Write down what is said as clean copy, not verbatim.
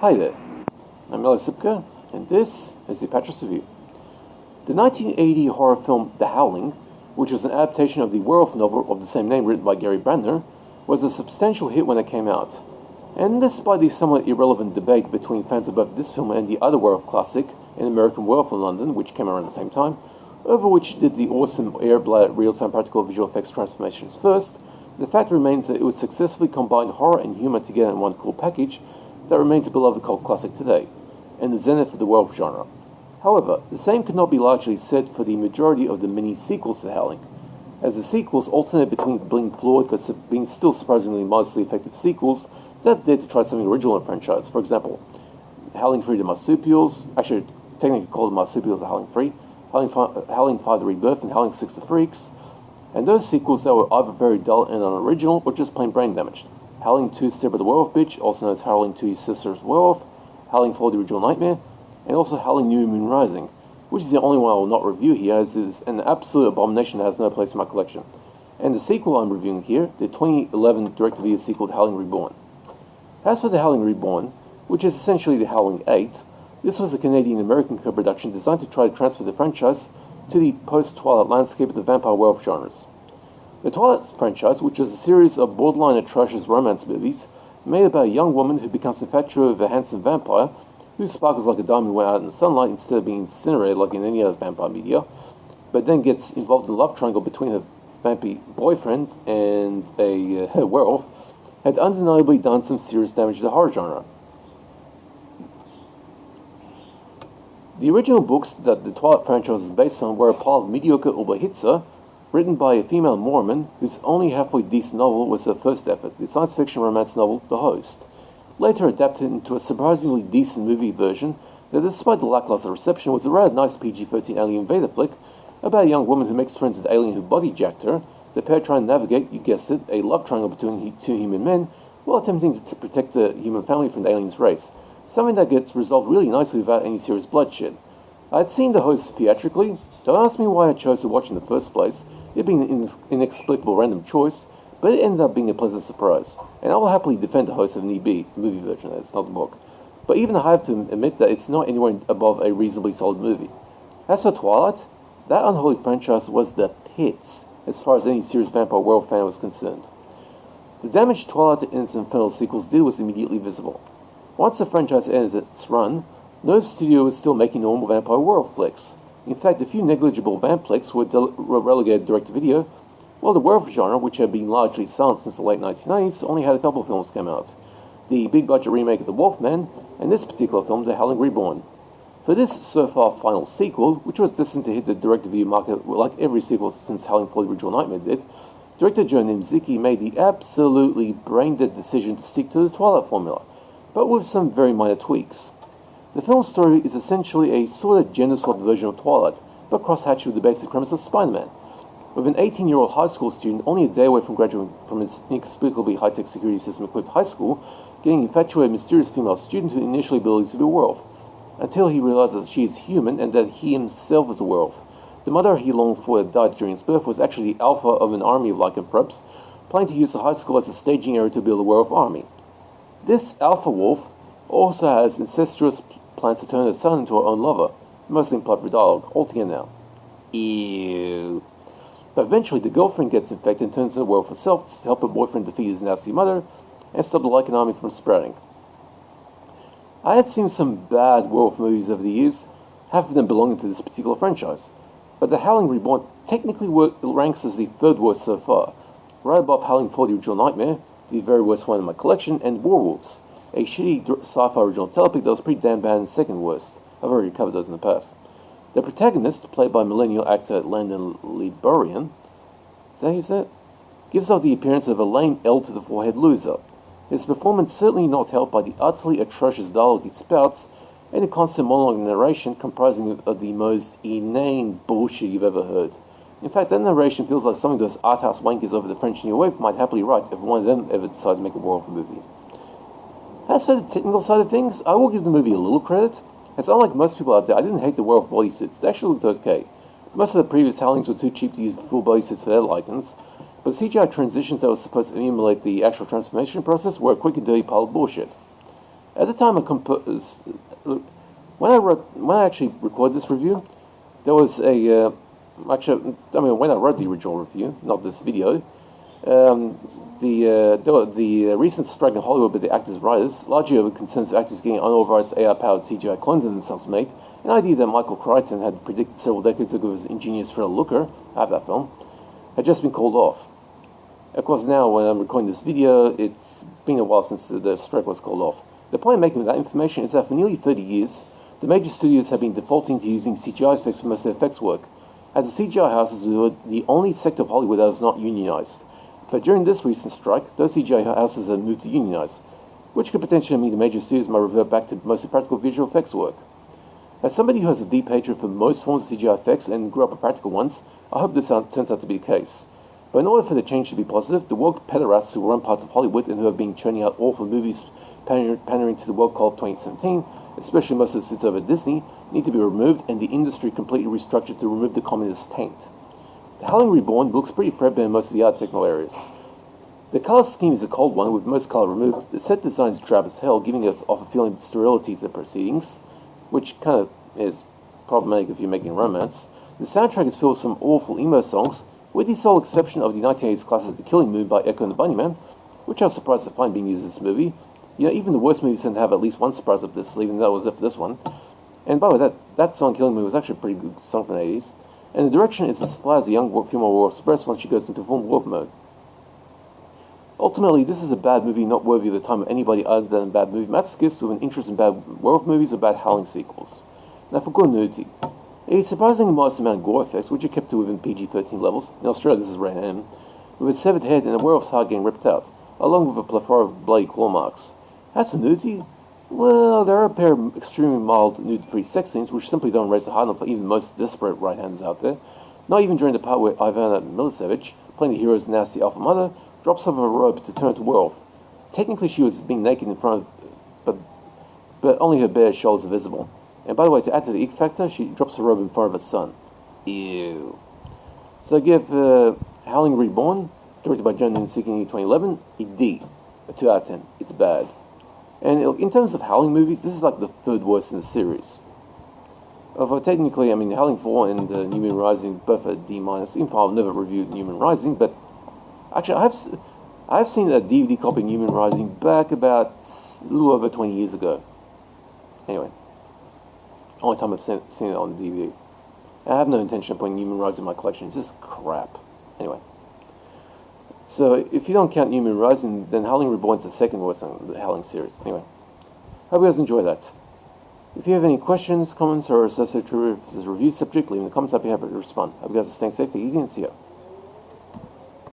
Hi there, I'm Melo Sipka, and this is the Apatros Review. The 1980 horror film The Howling, which was an adaptation of the werewolf novel of the same name written by Gary Brandner, was a substantial hit when it came out. And despite the somewhat irrelevant debate between fans of both this film and the other werewolf classic, An American Werewolf in London, which came around at the same time, over which did the awesome air-blooded real-time practical visual effects transformations first, the fact remains that it would successfully combine horror and humor together in one cool package that remains a beloved cult classic today, and the zenith of the werewolf genre. However, the same could not be largely said for the majority of the mini sequels to Howling, as the sequels alternate between being flawed but being still surprisingly modestly effective sequels that dared to try something original in the franchise. For example, Howling 3 The Marsupials, actually technically called The Marsupials or Howling 3, Howling 5 The Rebirth, and Howling 6 The Freaks, and those sequels that were either very dull and unoriginal or just plain brain damaged. Howling 2 Step of the Werewolf Bitch, also known as Howling 2 Sister's Werewolf, Howling 4 The Original Nightmare, and also Howling New Moon Rising, which is the only one I will not review here, as it is an absolute abomination that has no place in my collection. And the sequel I'm reviewing here, the 2011 direct-to-video sequel to Howling Reborn. As for the Howling Reborn, which is essentially the Howling 8, this was a Canadian-American co-production designed to try to transfer the franchise to the post-Twilight landscape of the vampire werewolf genres. The Twilight franchise, which is a series of borderline atrocious romance movies, made about a young woman who becomes infatuated with a handsome vampire who sparkles like a diamond when out in the sunlight instead of being incinerated like in any other vampire media, but then gets involved in a love triangle between her vampy boyfriend and a werewolf, had undeniably done some serious damage to the horror genre. The original books that the Twilight franchise is based on were a pile of mediocre Oberhitzer, written by a female Mormon whose only halfway decent novel was her first effort, the science fiction romance novel The Host, later adapted into a surprisingly decent movie version that, despite the lackluster reception, was a rather nice PG-13 alien invader flick about a young woman who makes friends with an alien who body-jacked her, the pair trying to navigate, you guessed it, a love triangle between two human men while attempting to protect the human family from the alien's race, something that gets resolved really nicely without any serious bloodshed. I had seen The Host theatrically. Don't ask me why I chose to watch in the first place, it being an inexplicable random choice, but it ended up being a pleasant surprise, and I will happily defend The Host if need be, the movie version, that's not the book. But even I have to admit that it's not anywhere above a reasonably solid movie. As for Twilight, that unholy franchise was the pits, as far as any serious vampire werewolf fan was concerned. The damage Twilight and its infernal sequels did was immediately visible. Once the franchise ended its run, no studio was still making normal vampire werewolf flicks. In fact, a few negligible vamp flicks were relegated direct-to-video, while the werewolf genre, which had been largely silent since the late 1990s, only had a couple of films come out. The big-budget remake of The Wolfman, and this particular film, The Howling Reborn. For this so far final sequel, which was destined to hit the direct-to-video market like every sequel since Howling 4 The Original Nightmare did, director Joe Nimziki made the absolutely brain-dead decision to stick to the Twilight formula, but with some very minor tweaks. The film's story is essentially a sort of gender-swapped version of Twilight, but cross-hatched with the basic premise of Spider-Man, with an 18-year-old high school student only a day away from graduating from his inexplicably high-tech security system-equipped high school, getting infatuated with a mysterious female student who initially believes to be a werewolf, until he realizes that she is human and that he himself is a werewolf. The mother he longed for that died during his birth was actually the alpha of an army of lycanthropes, planning to use the high school as a staging area to build a werewolf army. This alpha wolf also has incestuous plans to turn her son into her own lover, mostly implied for dialogue, altogether now. Ew. But eventually the girlfriend gets infected and turns into a werewolf herself to help her boyfriend defeat his nasty mother and stop the lycan army from spreading. I had seen some bad werewolf movies over the years, half of them belonging to this particular franchise, but The Howling Reborn technically ranks as the third worst so far, right above Howling 4 The Original Nightmare, the very worst one in my collection, and Werewolves, a shitty sci-fi original telepic that was pretty damn bad and second worst. I've already covered those in the past. The protagonist, played by millennial actor Landon Liborian, is that how you say it? Gives off the appearance of a lame L to the forehead loser. His performance certainly not helped by the utterly atrocious dialogue he spouts and a constant monologue narration comprising of the most inane bullshit you've ever heard. In fact, that narration feels like something those art house wankers over the French New Wave might happily write if one of them ever decided to make a werewolf movie. As for the technical side of things, I will give the movie a little credit, as unlike most people out there, I didn't hate the werewolf bodysuits. They actually looked okay. Most of the previous Howlings were too cheap to use full bodysuits for their lycans, but CGI transitions that were supposed to emulate the actual transformation process were a quick and dirty pile of bullshit. At the time when I actually recorded this review, there was when I wrote the original review, not this video, the recent strike in Hollywood by the actors' writers, largely over concerns of actors getting unauthorized AI-powered CGI clones of themselves made, an idea that Michael Crichton had predicted several decades ago with his ingenious thriller Looker, I have that film, had just been called off. Of course, now when I'm recording this video, it's been a while since the strike was called off. The point I'm making with that information is that for nearly 30 years, the major studios have been defaulting to using CGI effects for most of their effects work, as the CGI houses were the only sector of Hollywood that was not unionized. But during this recent strike, those CGI houses have moved to unionize, which could potentially mean the major studios might revert back to mostly practical visual effects work. As somebody who has a deep hatred for most forms of CGI effects and grew up with practical ones, I hope this turns out to be the case. But in order for the change to be positive, the woke pederasts who run parts of Hollywood and who have been churning out awful movies pandering to the woke call of 2017, especially most of the suits over Disney, need to be removed and the industry completely restructured to remove the communist taint. The Howling Reborn looks pretty threadbare in most of the art technical areas. The color scheme is a cold one with most color removed. The set design is drab as hell, giving off a feeling of sterility to the proceedings, which kind of is problematic if you're making romance. The soundtrack is filled with some awful emo songs, with the sole exception of the 1980s classic The Killing Moon by Echo and the Bunnymen, which I was surprised to find being used in this movie. You know, even the worst movies tend to have at least one surprise up their sleeve, and that was it for this one. And by the way, that song, Killing Moon, was actually a pretty good song from the 80s. And the direction is as flat as a young female werewolf's breast once she goes into full wolf mode. Ultimately, this is a bad movie not worthy of the time of anybody other than a bad movie masochist with an interest in bad werewolf movies or bad Howling sequels. Now for gore nudity. A surprisingly modest amount of gore effects, which are kept to within PG-13 levels. In Australia, this is rated M, with a severed head and a werewolf's heart getting ripped out, along with a plethora of bloody claw marks. As for nudity, well, there are a pair of extremely mild nude-free sex scenes which simply don't raise the heart enough for even the most desperate right-handers out there. Not even during the part where Ivana Milicevic, playing the hero's nasty alpha mother, drops off of a rope to turn into werewolf. Technically, she was being naked in front of, but only her bare shoulders are visible. And by the way, to add to the ick factor, she drops her robe in front of her son. Ew. So I give Howling Reborn, directed by John Newman-Seeking in 2011, a D, a 2 out of 10. It's bad. And in terms of Howling movies, this is like the third worst in the series. Although technically, I mean, Howling 4 and New Moon Rising both are D-, even though I've never reviewed New Moon Rising, but actually I've seen a DVD copy of New Moon Rising back about a little over 20 years ago. Anyway. Only time I've seen it on DVD. I have no intention of putting New Moon Rising in my collection. It's just crap. Anyway. So, if you don't count New Moon Rising, then Howling Reborn is the second worst in the Howling series. Anyway. Hope you guys enjoy that. If you have any questions, comments, or associated with this review subject, leave in the comments. I'll be happy to respond. Hope you guys are staying safe, take it easy, and see ya.